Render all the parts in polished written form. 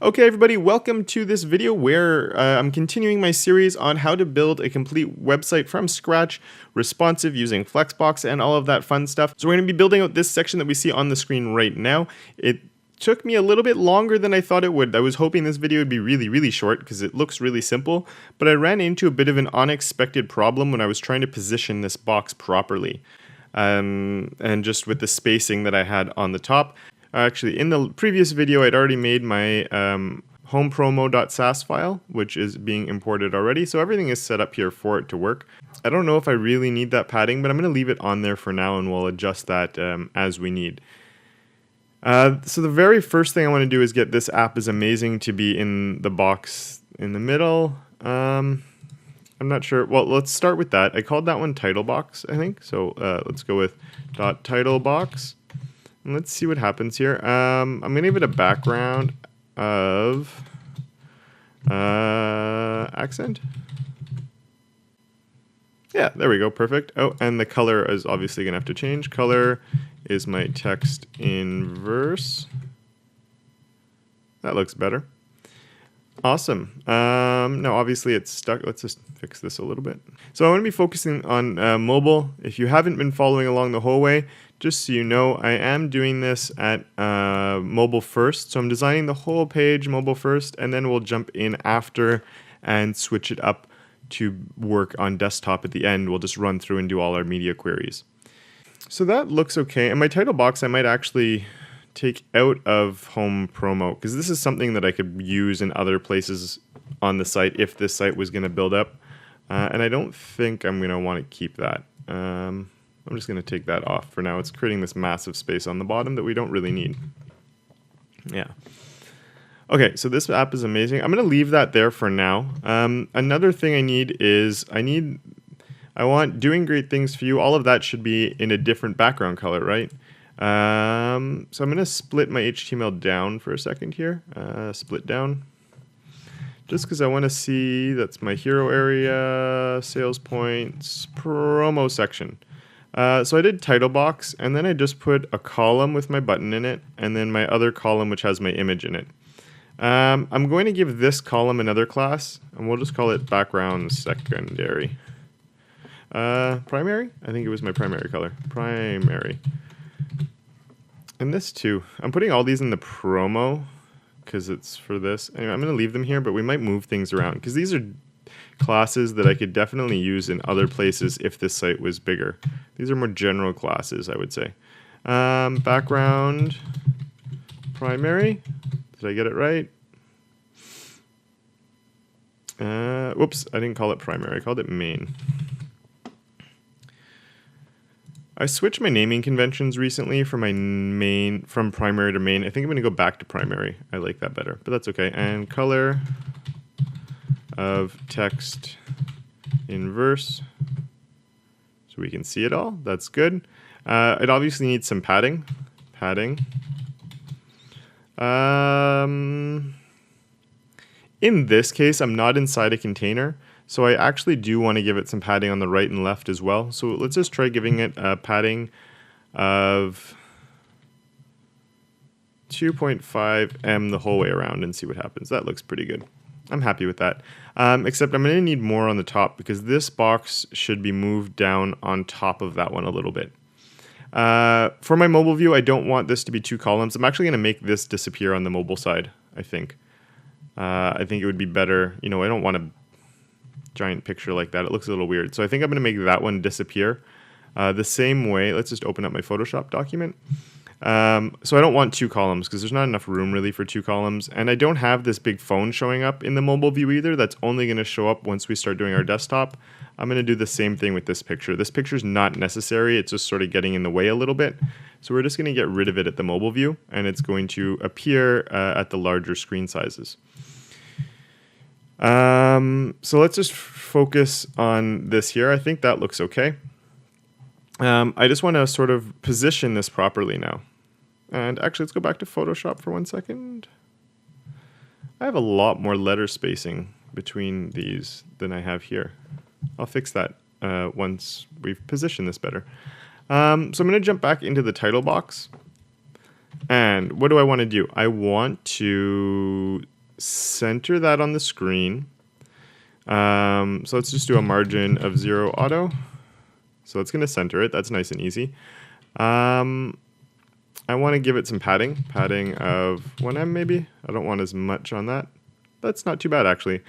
Okay, everybody, welcome to this video where I'm continuing my series on how to build a complete website from scratch, responsive, using Flexbox and all of that fun stuff. So we're going to be building out this section that we see on the screen right now. It took me a little bit longer than I thought it would. I was hoping this video would be really short because it looks really simple, but I ran into a bit of an unexpected problem when I was trying to position this box properly. And just with the spacing that I had on the top. Actually, in the previous video, I'd already made my homepromo.sas file, which is being imported already. So everything is set up here for it to work. I don't know if I really need that padding, but I'm going to leave it on there for now, and we'll adjust that as we need. So the very first thing I want to do is get this app is amazing to be in the box in the middle. I'm not sure. Well, let's start with that. I called that one title box, I think. So let's go with .title box. And let's see what happens here. I'm going to give it a background of accent. Yeah, there we go. Perfect. Oh, and the color is obviously going to have to change. Color is my text in verse. That looks better. Awesome. Now, obviously, it's stuck. Let's just fix this a little bit. So I want to be focusing on mobile. If you haven't been following along the whole way, just so you know, I am doing this at mobile first. So I'm designing the whole page mobile first, and then we'll jump in after and switch it up to work on desktop at the end. We'll just run through and do all our media queries. So that looks okay. And my title box, I might actually take out of home promo, because this is something that I could use in other places on the site if this site was going to build up. And I don't think I'm going to want to keep that. I'm just going to take that off for now. It's creating this massive space on the bottom that we don't really need. Yeah. Okay, so this app is amazing. I'm going to leave that there for now. Another thing I need is I want doing great things for you. All of that should be in a different background color, right? So I'm going to split my HTML down for a second here. Split down. Just because I want to see, that's my hero area, sales points, promo section. So I did title box, and then I just put a column with my button in it, and then my other column which has my image in it. I'm going to give this column another class, and we'll just call it background secondary. Primary? I think it was my primary color. Primary. And this too. I'm putting all these in the promo because it's for this. Anyway, I'm going to leave them here, but we might move things around because these are classes that I could definitely use in other places if this site was bigger. These are more general classes, I would say. Background primary. Did I get it right? Whoops, I didn't call it primary. I called it main. I switched my naming conventions recently from from primary to main. I think I'm going to go back to primary. I like that better, but that's okay. And color of text in verse, so we can see it all. That's good. It obviously needs some padding. In this case, I'm not inside a container, so I actually do want to give it some padding on the right and left as well. So let's just try giving it a padding of 2.5 m the whole way around and see what happens. That looks pretty good. I'm happy with that. Except I'm going to need more on the top because this box should be moved down on top of that one a little bit. For my mobile view, I don't want this to be two columns. I'm actually going to make this disappear on the mobile side, I think. I think it would be better. You know, I don't want a giant picture like that. It looks a little weird. So I think I'm going to make that one disappear. The same way, let's just open up my Photoshop document. So I don't want two columns because there's not enough room really for two columns. And I don't have this big phone showing up in the mobile view either. That's only going to show up once we start doing our desktop. I'm going to do the same thing with this picture. This picture is not necessary. It's just sort of getting in the way a little bit. So we're just going to get rid of it at the mobile view, and it's going to appear at the larger screen sizes. So let's just focus on this here. I think that looks okay. I just want to sort of position this properly now. And actually, let's go back to Photoshop for 1 second. I have a lot more letter spacing between these than I have here. I'll fix that once we've positioned this better. So I'm going to jump back into the title box. And what do I want to do? I want to center that on the screen. So let's just do a margin of 0 auto. So it's going to center it. That's nice and easy. I want to give it some padding of 1em maybe. I don't want as much on that. That's not too bad actually.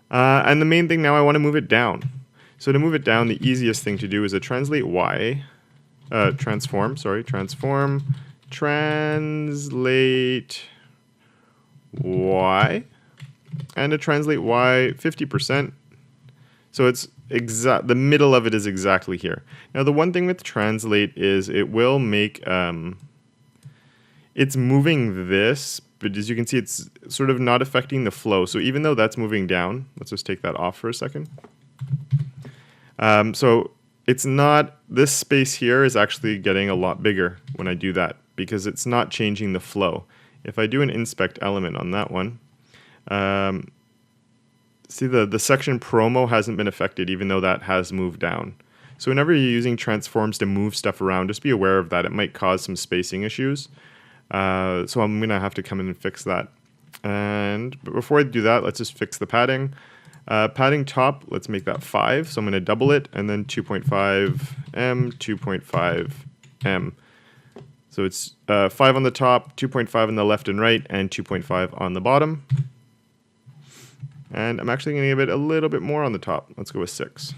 And the main thing now, I want to move it down. So to move it down, the easiest thing to do is a transform, translate Y, and a translate Y 50%. So it's the middle of it is exactly here. Now the one thing with translate is it will make, it's moving this, but as you can see, it's sort of not affecting the flow. So even though that's moving down, let's just take that off for a second. So it's not, this space here is actually getting a lot bigger when I do that because it's not changing the flow. If I do an inspect element on that one, see the section promo hasn't been affected even though that has moved down. So whenever you're using transforms to move stuff around, just be aware of that. It might cause some spacing issues. So I'm going to have to come in and fix that. But before I do that, let's just fix the padding. Padding top, let's make that 5. So I'm going to double it and then 2.5M, 2.5M. So it's 5 on the top, 2.5 on the left and right, and 2.5 on the bottom. And I'm actually going to give it a little bit more on the top. Let's go with 6.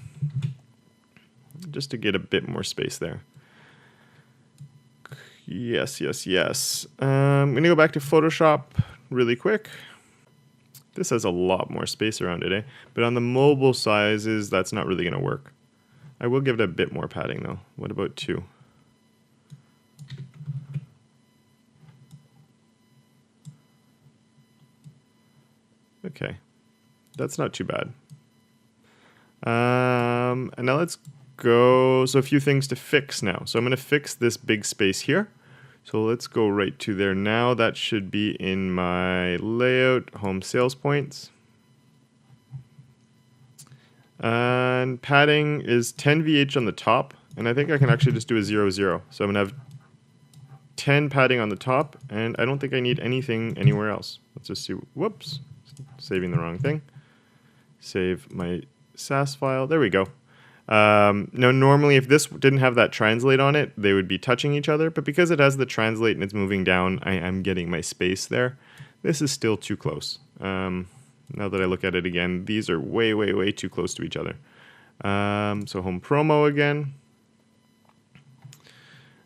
Just to get a bit more space there. Yes. I'm going to go back to Photoshop really quick. This has a lot more space around it, But on the mobile sizes, that's not really going to work. I will give it a bit more padding, though. What about 2? Okay. That's not too bad. And now let's go. So a few things to fix now. So I'm going to fix this big space here. So let's go right to there now. That should be in my layout, home sales points. And padding is 10 VH on the top. And I think I can actually just do a 0, 0. So I'm going to have 10 padding on the top. And I don't think I need anything anywhere else. Let's just see. Whoops. Saving the wrong thing. Save my SAS file. There we go. Now, normally, if this didn't have that translate on it, they would be touching each other. But because it has the translate and it's moving down, I am getting my space there. This is still too close. Now that I look at it again, these are way, way, way too close to each other. So home promo again.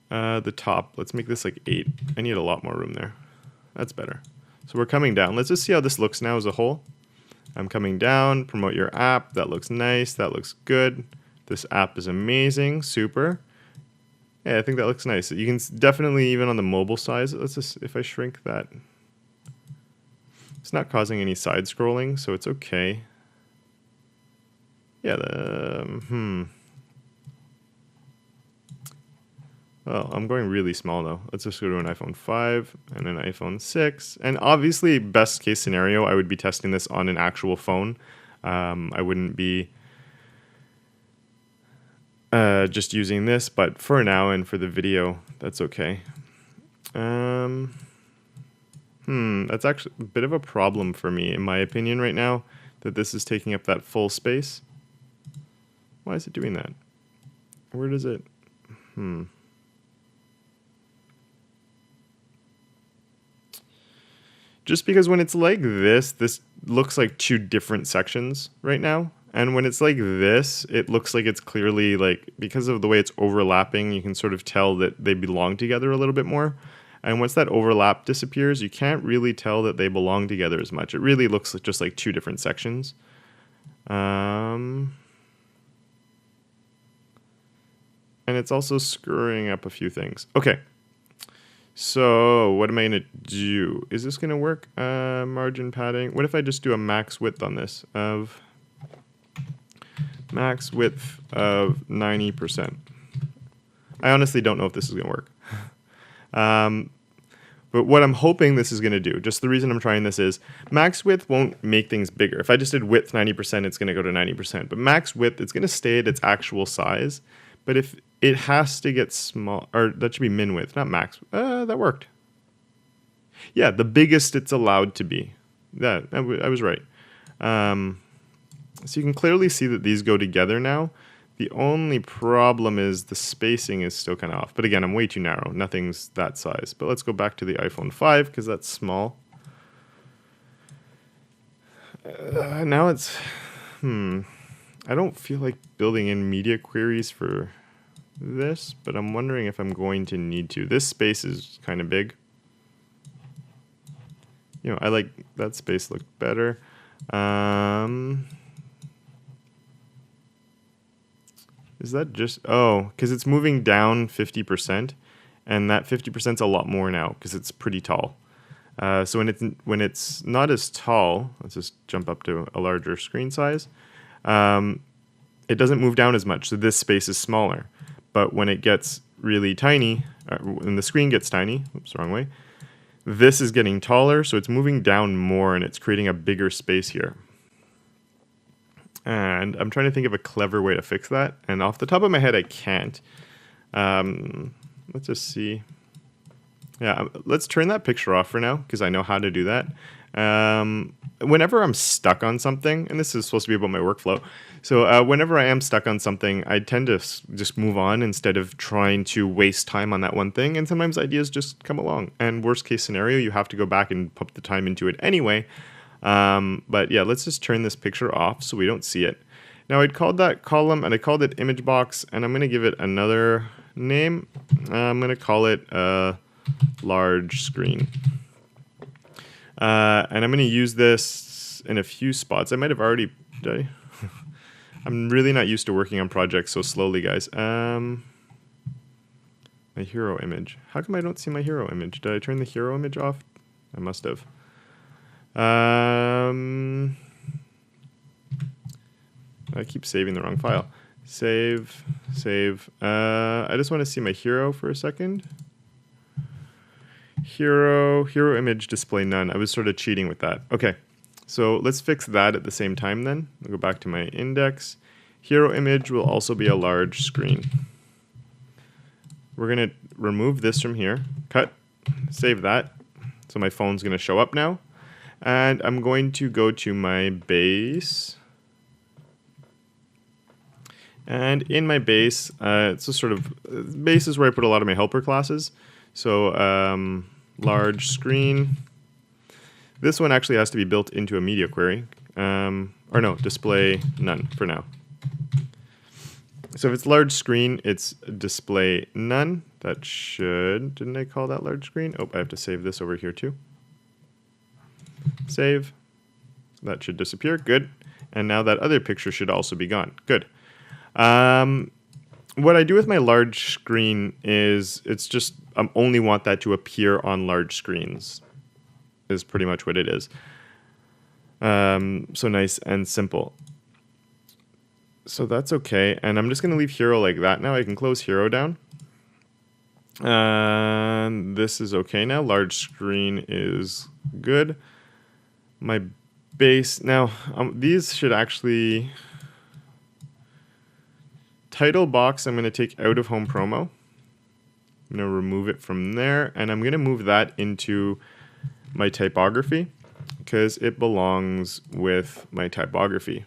The top, let's make this like 8. I need a lot more room there. That's better. So we're coming down. Let's just see how this looks now as a whole. I'm coming down, promote your app. That looks nice. That looks good. This app is amazing. Super. Yeah, I think that looks nice. You can definitely, even on the mobile size, let's just, if I shrink that, it's not causing any side scrolling, so it's okay. Yeah, Well, I'm going really small though. Let's just go to an iPhone 5 and an iPhone 6. And obviously, best case scenario, I would be testing this on an actual phone. I wouldn't be just using this, but for now and for the video, that's okay. That's actually a bit of a problem for me, in my opinion, right now, that this is taking up that full space. Why is it doing that? Where does it? Just because when it's like this looks like 2 different sections right now. And when it's like this, it looks like it's clearly like, because of the way it's overlapping, you can sort of tell that they belong together a little bit more. And once that overlap disappears, you can't really tell that they belong together as much. It really looks like just like 2 different sections. And it's also screwing up a few things. Okay. So what am I going to do? Is this going to work? Margin padding. What if I just do a max width on this of max width of 90%? I honestly don't know if this is going to work. But what I'm hoping this is going to do, just the reason I'm trying this is max width won't make things bigger. If I just did width 90%, it's going to go to 90%. But max width, it's going to stay at its actual size. But if it has to get small, or that should be min width, not max. That worked. Yeah, the biggest it's allowed to be. I was right. So you can clearly see that these go together now. The only problem is the spacing is still kind of off. But again, I'm way too narrow. Nothing's that size. But let's go back to the iPhone 5 because that's small. Now it's... I don't feel like building in media queries for this, but I'm wondering if I'm going to need to. This space is kind of big. You know, I like that space looked better. Is that just, oh, because it's moving down 50%, and that 50% is a lot more now because it's pretty tall. So when it's not as tall, let's just jump up to a larger screen size. It doesn't move down as much, so this space is smaller. But when it gets really tiny, when the screen gets tiny, oops, wrong way, this is getting taller, so it's moving down more and it's creating a bigger space here. And I'm trying to think of a clever way to fix that. And off the top of my head, I can't. Let's just see. Yeah, let's turn that picture off for now because I know how to do that. Whenever I'm stuck on something, and this is supposed to be about my workflow, so whenever I am stuck on something, I tend to just move on instead of trying to waste time on that one thing. And sometimes ideas just come along. And worst case scenario, you have to go back and put the time into it anyway. But yeah, let's just turn this picture off so we don't see it. Now I'd called that column and I called it image box, and I'm going to give it another name. I'm going to call it large screen. And I'm going to use this in a few spots. I might have already... I'm really not used to working on projects so slowly, guys. My hero image. How come I don't see my hero image? Did I turn the hero image off? I must have. I keep saving the wrong file. Save. I just want to see my hero for a second. Hero image display none. I was sort of cheating with that. Okay, so let's fix that at the same time then. I'll go back to my index. Hero image will also be a large screen. We're going to remove this from here. Cut. Save that. So my phone's going to show up now. And I'm going to go to my base. And in my base, it's a sort of, base is where I put a lot of my helper classes. So large screen. This one actually has to be built into a media query. Or no, display none for now. So if it's large screen, it's display none. That should, didn't I call that large screen? Oh, I have to save this over here too. Save. That should disappear. Good. And now that other picture should also be gone. Good. What I do with my large screen is it's just I only want that to appear on large screens is pretty much what it is. So nice and simple. So that's okay. And I'm just going to leave hero like that now. I can close hero down. And this is okay now. Large screen is good. My base now, these should actually... Title box I'm going to take out of home promo. I'm going to remove it from there, and I'm going to move that into my typography because it belongs with my typography.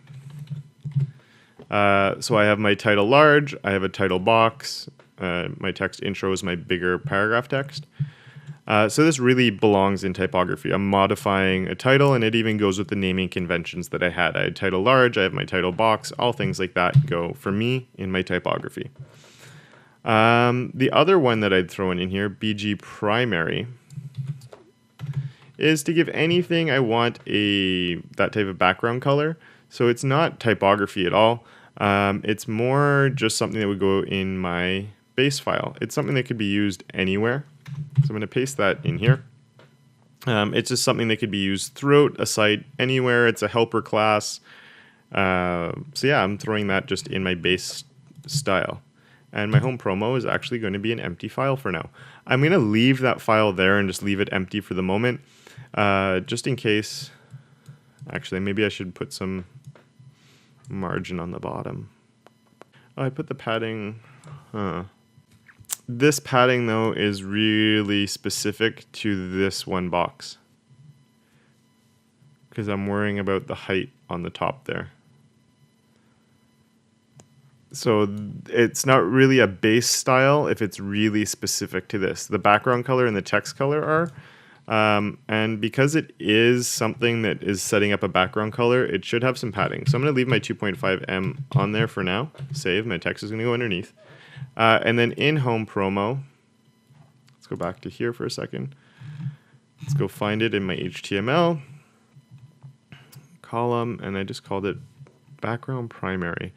So I have my title large, I have a title box, my text intro is my bigger paragraph text. So this really belongs in typography. I'm modifying a title, and it even goes with the naming conventions that I had. I had title large, I have my title box, all things like that go for me in my typography. The other one that I'd throw in here, BG primary, is to give anything I want that type of background color. So it's not typography at all. It's more just something that would go in my base file. It's something that could be used anywhere. So I'm going to paste that in here. It's just something that could be used throughout a site, anywhere. It's a helper class. So yeah, I'm throwing that just in my base style. And my home promo is actually going to be an empty file for now. I'm going to leave that file there and just leave it empty for the moment. Just in case. Actually, maybe I should put some margin on the bottom. Oh, I put the padding. This padding though is really specific to this one box, because I'm worrying about the height on the top there. So it's not really a base style if it's really specific to this. The background color and the text color are. And because it is something that is setting up a background color, it should have some padding. So I'm going to leave my 2.5M on there for now. Save. My text is going to go underneath. And then in Home Promo, let's go back to here for a second. Let's go find it in my HTML column, and I just called it background primary.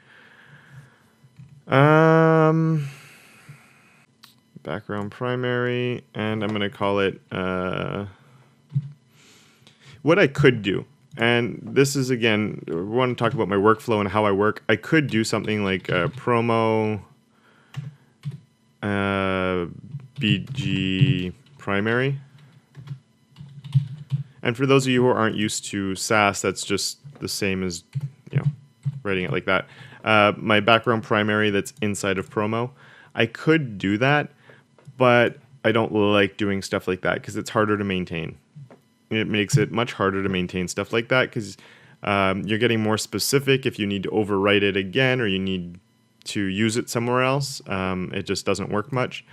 Background primary, and I'm going to call it what I could do. And this is, again, I want to talk about my workflow and how I work. I could do something like promo BG primary. And for those of you who aren't used to Sass, that's just the same as, writing it like that. My background primary that's inside of promo. I could do that, but I don't like doing stuff like that because it's harder to maintain. It makes it much harder to maintain stuff like that because you're getting more specific if you need to overwrite it again or you need to use it somewhere else. It just doesn't work much.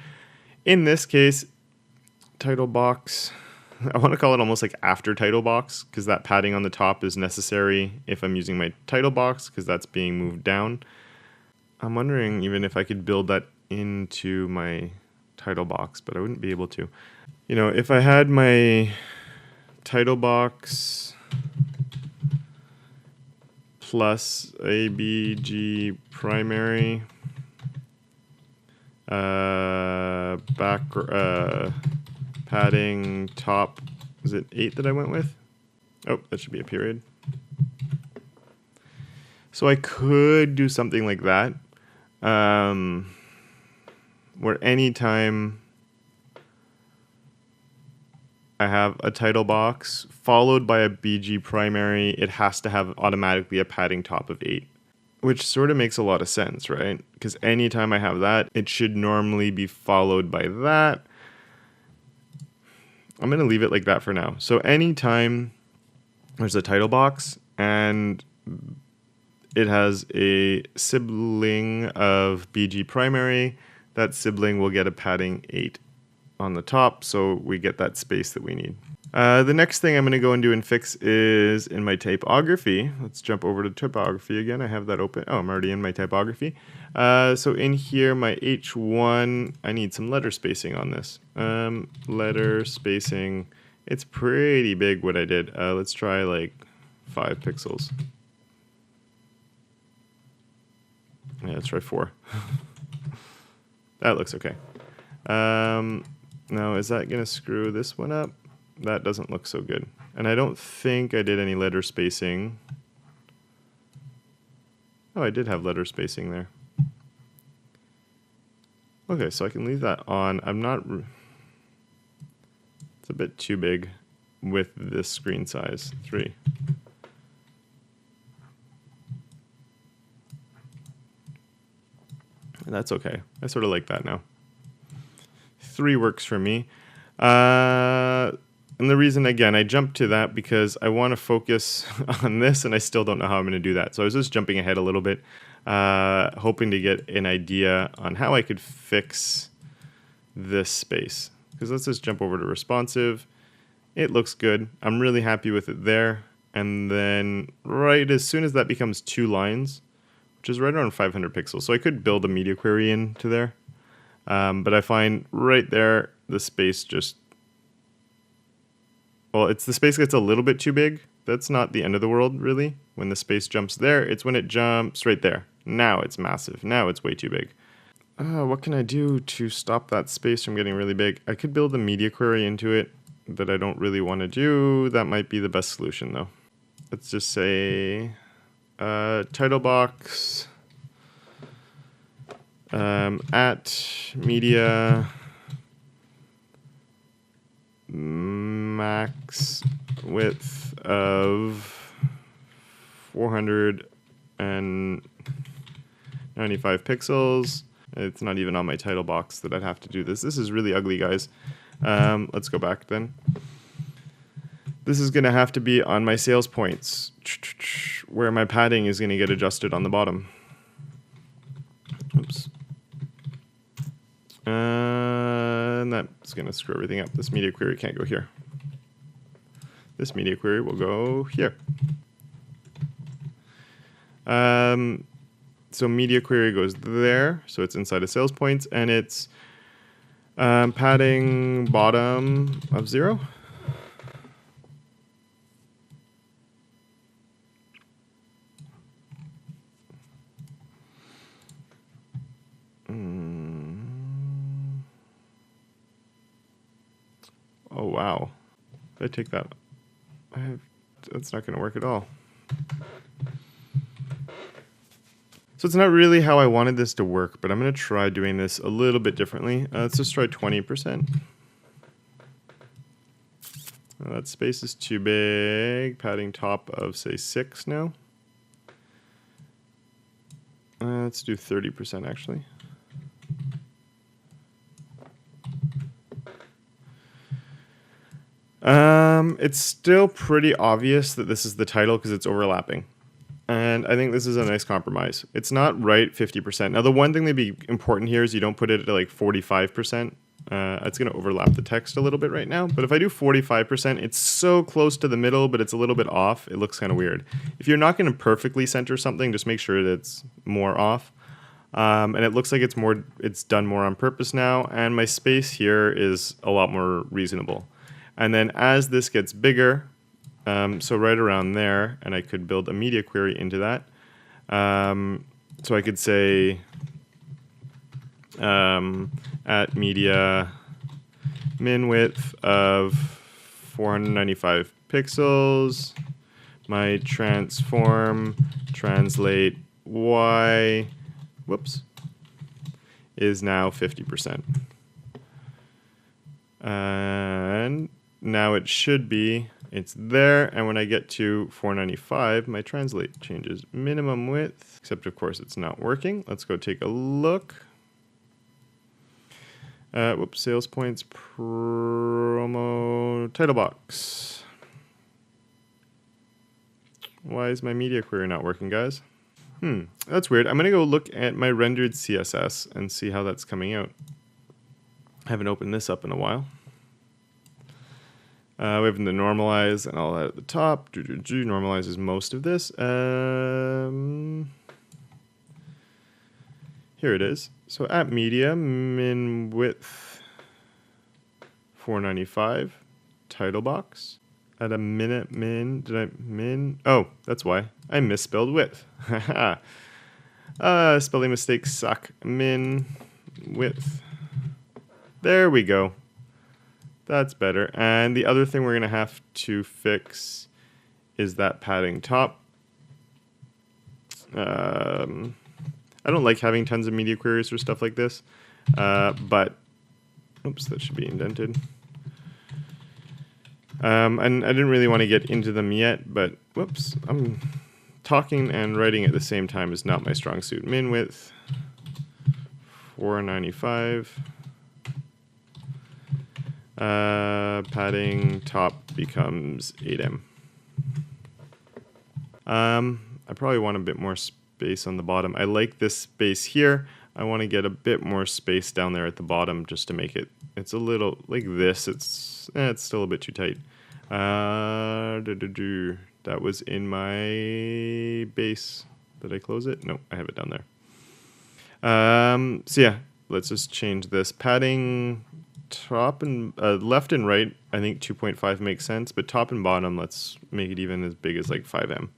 In this case, title box, I want to call it almost like after title box because that padding on the top is necessary if I'm using my title box because that's being moved down. I'm wondering even if I could build that into my title box, but I wouldn't be able to. If I had my title box plus ABG primary, padding top, is it 8 that I went with? Oh, that should be a period. So I could do something like that, where anytime I have a title box followed by a BG primary, it has to have automatically a padding top of 8, which sort of makes a lot of sense, right? Because anytime I have that, it should normally be followed by that. I'm going to leave it like that for now. So anytime there's a title box and it has a sibling of BG primary, that sibling will get a padding 8 on the top, so we get that space that we need. The next thing I'm going to go and do and fix is in my typography. Let's jump over to typography again. I have that open. Oh, I'm already in my typography. So in here, my H1, I need some letter spacing on this. Letter spacing, it's pretty big what I did. Let's try like 5 pixels. Yeah, let's try 4. That looks okay. Now, is that going to screw this one up? That doesn't look so good. And I don't think I did any letter spacing. Oh, I did have letter spacing there. Okay, so I can leave that on. I'm not... It's a bit too big with this screen size, 3. And that's okay. I sort of like that now. 3 works for me. And the reason, again, I jumped to that because I want to focus on this, and I still don't know how I'm going to do that. So I was just jumping ahead a little bit, hoping to get an idea on how I could fix this space. Because let's just jump over to responsive. It looks good. I'm really happy with it there. And then right as soon as that becomes 2 lines, which is right around 500 pixels. So I could build a media query into there. But I find right there, the space just... Well, the space gets a little bit too big. That's not the end of the world, really. When the space jumps there, it's when it jumps right there. Now it's massive. Now it's way too big. What can I do to stop that space from getting really big? I could build a media query into it that I don't really want to do. That might be the best solution, though. Let's just say title box at media max width of 495 pixels, It's not even on my title box that I'd have to do this. This is really ugly, guys. Let's go back then. This is going to have to be on my sales points, where my padding is going to get adjusted on the bottom. Oops. And that's going to screw everything up. This media query can't go here. This media query will go here. So media query goes there, so it's inside of sales points, and it's padding bottom of 0. Oh wow! If I take that, that's not going to work at all. So it's not really how I wanted this to work, but I'm going to try doing this a little bit differently. Let's just try 20%. That space is too big. Padding top of, say, 6 now. Let's do 30% actually. It's still pretty obvious that this is the title because it's overlapping. And I think this is a nice compromise. It's not right 50%. Now, the one thing that'd be important here is you don't put it at like 45%. It's going to overlap the text a little bit right now. But if I do 45%, it's so close to the middle, but it's a little bit off. It looks kind of weird. If you're not going to perfectly center something, just make sure that it's more off. And it looks like it's done more on purpose now. And my space here is a lot more reasonable. And then as this gets bigger, so right around there, and I could build a media query into that. So I could say at media min width of 495 pixels, my transform translate y, whoops, is now 50%. And now it should be, it's there, and when I get to 495, my translate changes minimum width, except of course it's not working. Let's go take a look. Whoops, sales points, promo, title box. Why is my media query not working, guys? That's weird. I'm gonna go look at my rendered CSS and see how that's coming out. I haven't opened this up in a while. We have the normalize and all that at the top. Normalizes most of this. Here it is. So at media, min width 495, title box. At a minute min, did I min? Oh, that's why. I misspelled width. Spelling mistakes suck. Min width. There we go. That's better. And the other thing we're going to have to fix is that padding top. I don't like having tons of media queries for stuff like this, but oops, that should be indented. And I didn't really want to get into them yet, but whoops, I'm talking and writing at the same time is not my strong suit. Min width 495. Padding top becomes 8M. I probably want a bit more space on the bottom. I like this space here. I want to get a bit more space down there at the bottom just to make it, it's a little like this. It's still a bit too tight. That was in my base. Did I close it? No, I have it down there. So yeah, let's just change this. Padding top and left and right, I think 2.5 makes sense, but top and bottom, let's make it even as big as like 5M.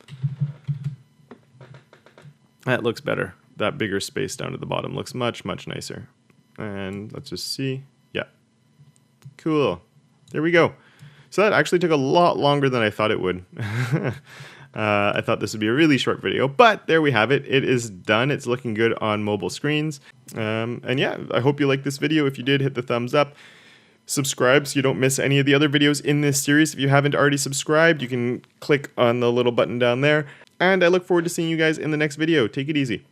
That looks better. That bigger space down to the bottom looks much, much nicer. And let's just see. Yeah. Cool. There we go. So that actually took a lot longer than I thought it would. I thought this would be a really short video, but there we have it. It is done. It's looking good on mobile screens. And yeah, I hope you liked this video. If you did, hit the thumbs up. Subscribe so you don't miss any of the other videos in this series. If you haven't already subscribed, you can click on the little button down there. And I look forward to seeing you guys in the next video. Take it easy.